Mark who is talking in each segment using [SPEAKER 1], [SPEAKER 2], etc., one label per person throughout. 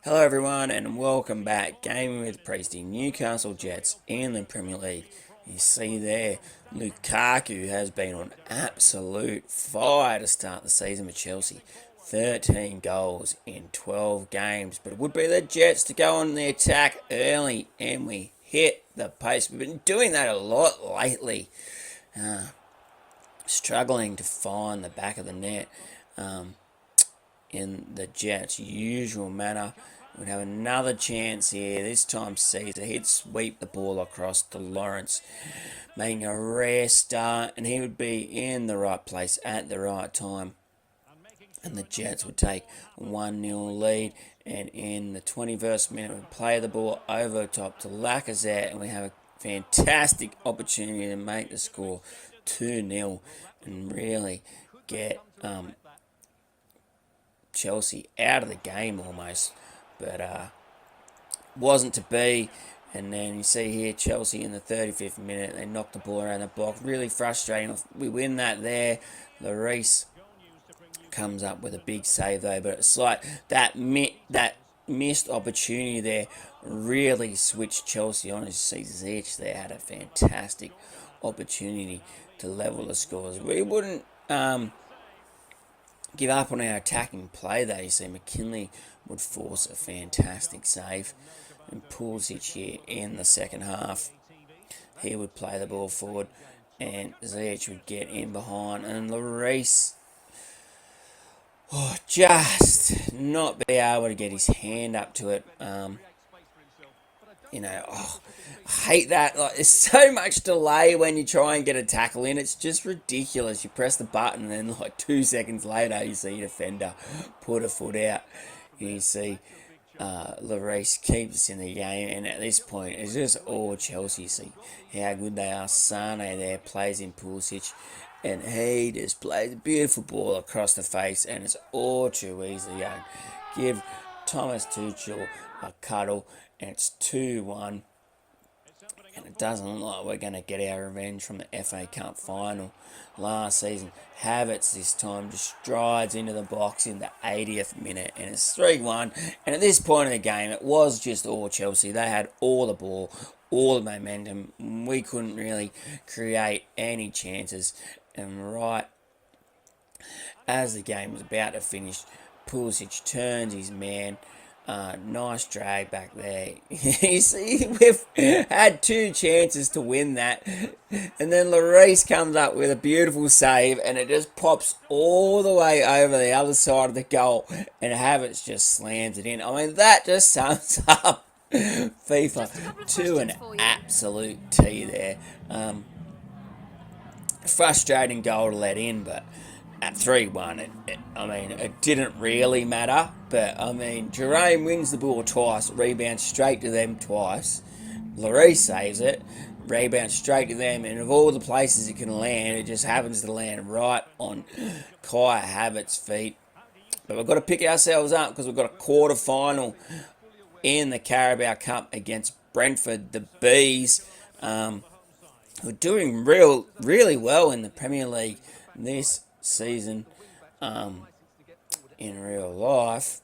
[SPEAKER 1] Hello, everyone, and welcome back. Gaming with Priesty, Newcastle Jets in the Premier League. You see there, Lukaku has been on absolute fire to start the season with Chelsea. 13 goals in 12 games, but it would be the Jets to go on the attack early, and we hit the pace. We've been doing that a lot lately, struggling to find the back of the net. In the Jets' usual manner. We'd have another chance here. This time Caesar. He'd sweep the ball across to Lawrence, making a rare start, and he would be in the right place at the right time. And the Jets would take 1-0 lead. And in the 21st minute, we'd play the ball over top to Lacazette, and we have a fantastic opportunity to make the score 2-0 and really get Chelsea out of the game almost, but wasn't to be. And then you see here Chelsea in the 35th minute, they knock the ball around the block. Really frustrating. We win that there. Lloris comes up with a big save though, but it's like that missed opportunity there really switched Chelsea on. As you see, Ziyech there had a fantastic opportunity to level the scores. We wouldn't give up on our attacking play though. You see McKinley would force a fantastic save, and Pulisic here in the second half, he would play the ball forward and Ziyech would get in behind, and Lloris just not be able to get his hand up to it. I hate that. Like, there's so much delay when you try and get a tackle in. It's just ridiculous. You press the button, and then like 2 seconds later, you see your defender put a foot out. And you see Lloris keeps us in the game, and at this point, it's just all Chelsea. See how good they are. Sane there plays in Pulisic, and he just plays a beautiful ball across the face, and it's all too easy. Give Thomas Tuchel a cuddle, and it's 2-1. And it doesn't look like we're going to get our revenge from the FA Cup final last season. Havertz this time just strides into the box in the 80th minute, and it's 3-1. And at this point in the game, it was just all Chelsea. They had all the ball, all the momentum. We couldn't really create any chances. And right as the game was about to finish, Pulisic turns his man. Nice drag back there. You see, we've had 2 chances to win that, and then Lloris comes up with a beautiful save, and it just pops all the way over the other side of the goal, and Havertz just slams it in. I mean, that just sums up FIFA to an absolute T there. Frustrating goal to let in, but at 3-1, it didn't really matter. But, Jerome wins the ball twice, rebounds straight to them twice. Lloris saves it, rebounds straight to them, and of all the places it can land, it just happens to land right on Kai Havertz's feet. But we've got to pick ourselves up because we've got a quarter final in the Carabao Cup against Brentford, the Bees. We're doing really well in the Premier League this season, in real life.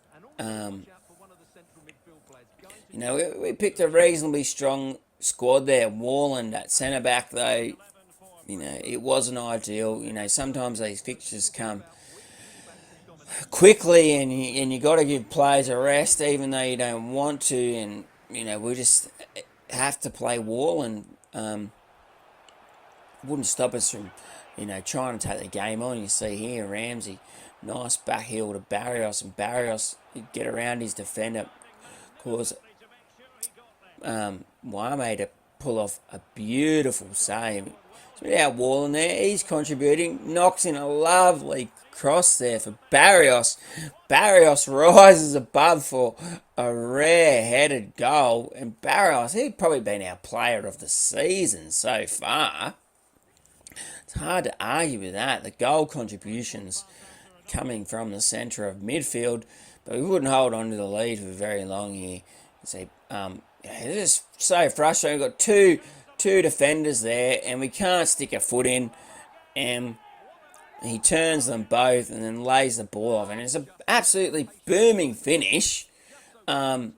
[SPEAKER 1] We picked a reasonably strong squad there. Warland at centre back, though, it wasn't ideal. Sometimes these fixtures come quickly, and you got to give players a rest, even though you don't want to. And we just have to play Warland. Wouldn't stop us from trying to take the game on. You see here, Ramsey, nice back heel to Barrios, and Barrios get around his defender, cause Wame to pull off a beautiful save. So without Wallen there, he's contributing, knocks in a lovely cross there for Barrios. Barrios rises above for a rare headed goal, and Barrios, he's probably been our player of the season so far. It's hard to argue with that. The goal contributions coming from the centre of midfield, but we wouldn't hold on to the lead for very long here. See, it's just so frustrating. We've got two defenders there, and we can't stick a foot in, and he turns them both and then lays the ball off, and it's an absolutely booming finish. Lloris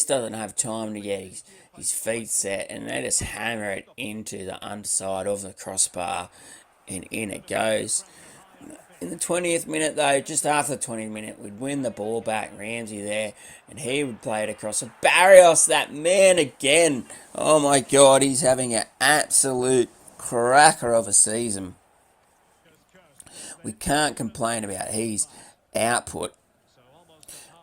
[SPEAKER 1] doesn't have time to get his feet set, and they just hammer it into the underside of the crossbar, and in it goes. In the 20th minute, though, just after the 20th minute, we'd win the ball back. Ramsey there, and he would play it across. So Barrios, that man again. Oh my God, he's having an absolute cracker of a season. We can't complain about his output.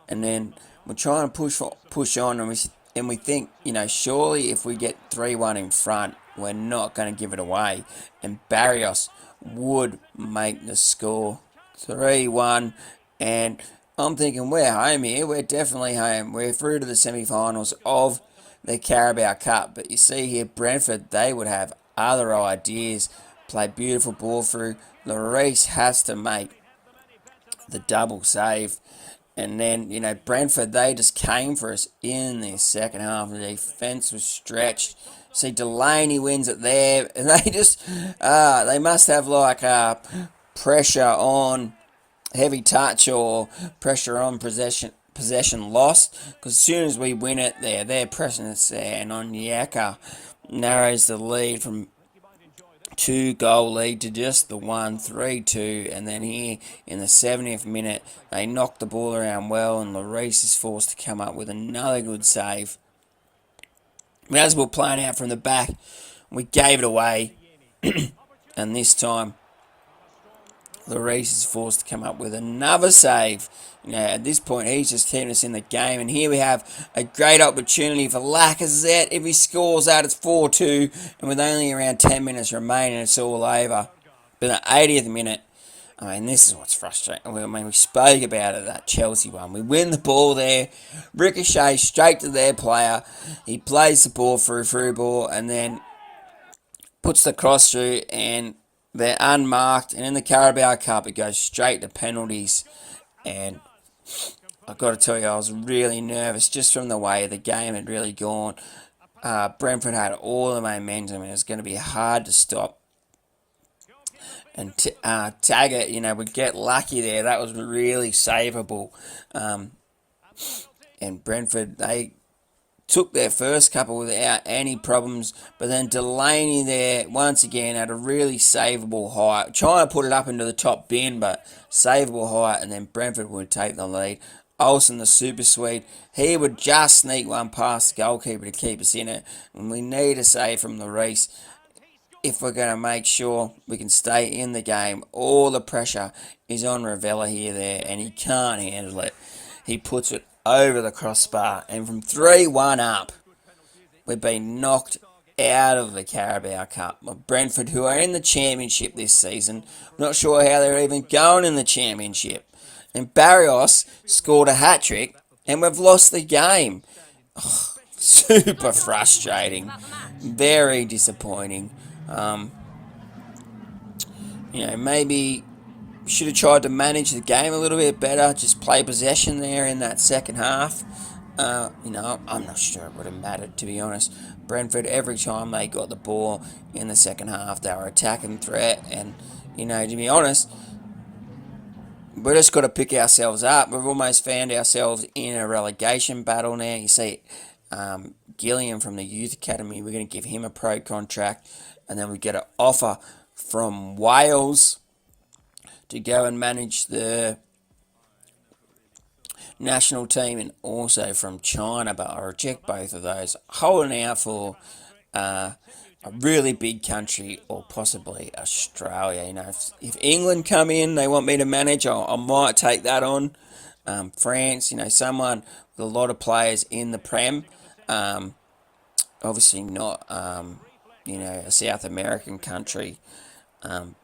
[SPEAKER 1] And then we're trying to push on, and we think, surely if we get 3-1 in front, we're not going to give it away. And Barrios would make the score 3-1. And I'm thinking, we're home here. We're definitely home. We're through to the semi-finals of the Carabao Cup. But you see here, Brentford, they would have other ideas. Play beautiful ball through. Lloris has to make the double save. And then, Brentford, they just came for us in the second half. The defence was stretched. See, Delaney wins it there. And they just, they must have pressure on heavy touch or pressure on possession lost. Because as soon as we win it, they're pressing us there. And Onyeka narrows the lead from 2-goal lead to just the 1, 3-2, and then here in the 70th minute, they knocked the ball around well, and Lloris is forced to come up with another good save. But as we're playing out from the back, we gave it away, and this time, Lloris is forced to come up with another save. At this point, he's just keeping us in the game. And here we have a great opportunity for Lacazette. If he scores that, it's 4-2. And with only around 10 minutes remaining, it's all over. But at the 80th minute, this is what's frustrating. We spoke about it, that Chelsea one. We win the ball there. Ricochet straight to their player. He plays the ball through ball, and then puts the cross through, and they're unmarked. And in the Carabao Cup, it goes straight to penalties. And I've got to tell you, I was really nervous just from the way the game had really gone. Brentford had all the momentum, and it was going to be hard to stop. And Taggart, would get lucky there. That was really savable. And Brentford, they took their first couple without any problems, but then Delaney there, once again, had a really savable height. Trying to put it up into the top bin, but savable height, and then Brentford would take the lead. Olsen, the super sweet, he would just sneak one past the goalkeeper to keep us in it, and we need a save from Lloris if we're going to make sure we can stay in the game. All the pressure is on Ravella there, and he can't handle it. He puts it over the crossbar, and from 3-1 up, we've been knocked out of the Carabao Cup. Brentford, who are in the championship this season, not sure how they're even going in the championship. And Barrios scored a hat-trick, and we've lost the game. Oh, super frustrating. Very disappointing. Maybe should have tried to manage the game a little bit better, just play possession there in that second half. I'm not sure it would have mattered, to be honest. Brentford, every time they got the ball in the second half, they were attacking threat, and, to be honest, we've just got to pick ourselves up. We've almost found ourselves in a relegation battle now. You see, Gilliam from the Youth Academy, we're going to give him a pro contract, and then we get an offer from Wales to go and manage the national team, and also from China, but I reject both of those. Holding out for a really big country, or possibly Australia. If England come in, they want me to manage, I might take that on. France, someone with a lot of players in the Prem. Obviously not, a South American country. And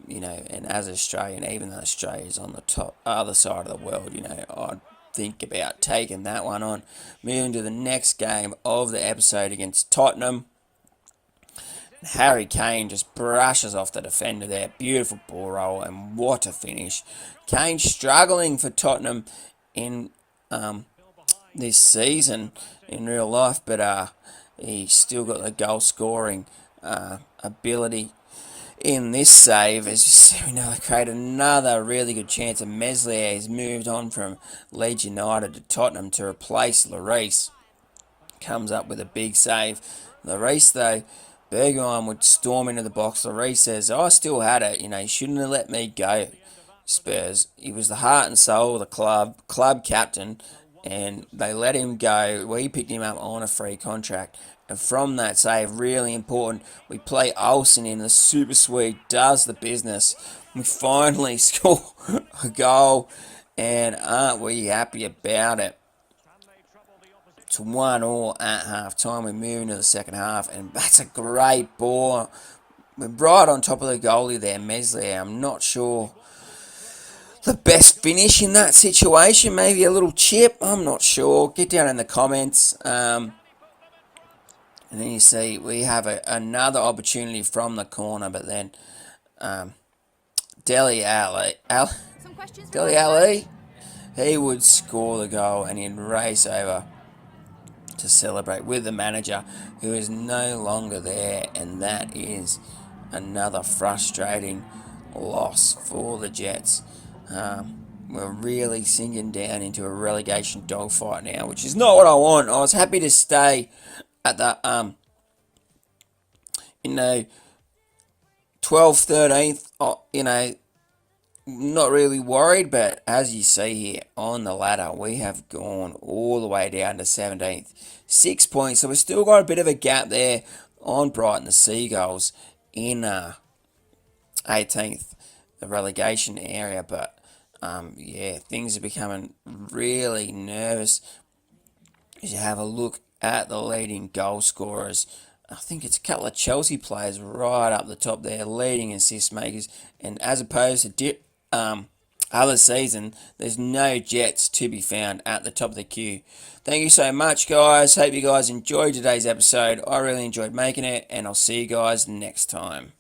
[SPEAKER 1] as Australian, even though Australia's on the other side of the world, I'd think about taking that one on. Moving to the next game of the episode against Tottenham. Harry Kane just brushes off the defender there. Beautiful ball roll, and what a finish. Kane struggling for Tottenham in this season in real life, but he's still got the goal scoring ability. in this save, as you see, we now create another really good chance. And Meslier has moved on from Leeds United to Tottenham to replace Lloris. Comes up with a big save. Lloris, though, Bergwijn would storm into the box. Lloris says, I still had it. You shouldn't have let me go, Spurs. He was the heart and soul of the club captain, and they let him go. We picked him up on a free contract. And from that save, really important, we play Olsen in. The Super Sweep does the business. We finally score a goal, and aren't we happy about it? To 1-1 at half time. We move into the second half, and that's a great ball. We're right on top of the goalie there, Meslier. I'm not sure the best finish in that situation. Maybe a little chip. I'm not sure. Get down in the comments. And then you see we have another opportunity from the corner, but then Dele Alli, he would score the goal and he'd race over to celebrate with the manager, who is no longer there, and that is another frustrating loss for the Jets. We're really sinking down into a relegation dogfight now, which is not what I want. I was happy to stay at the 12th, 13th, not really worried, but as you see here on the ladder, we have gone all the way down to 17th. 6 points, so we've still got a bit of a gap there on Brighton, the Seagulls, in 18th, the relegation area, but things are becoming really nervous as you have a look at the leading goal scorers. I think it's a couple of Chelsea players right up the top there, leading assist makers, and as opposed to other season, there's no Jets to be found at the top of the queue. Thank you so much, guys. Hope you guys enjoyed today's episode. I really enjoyed making it, and I'll see you guys next time.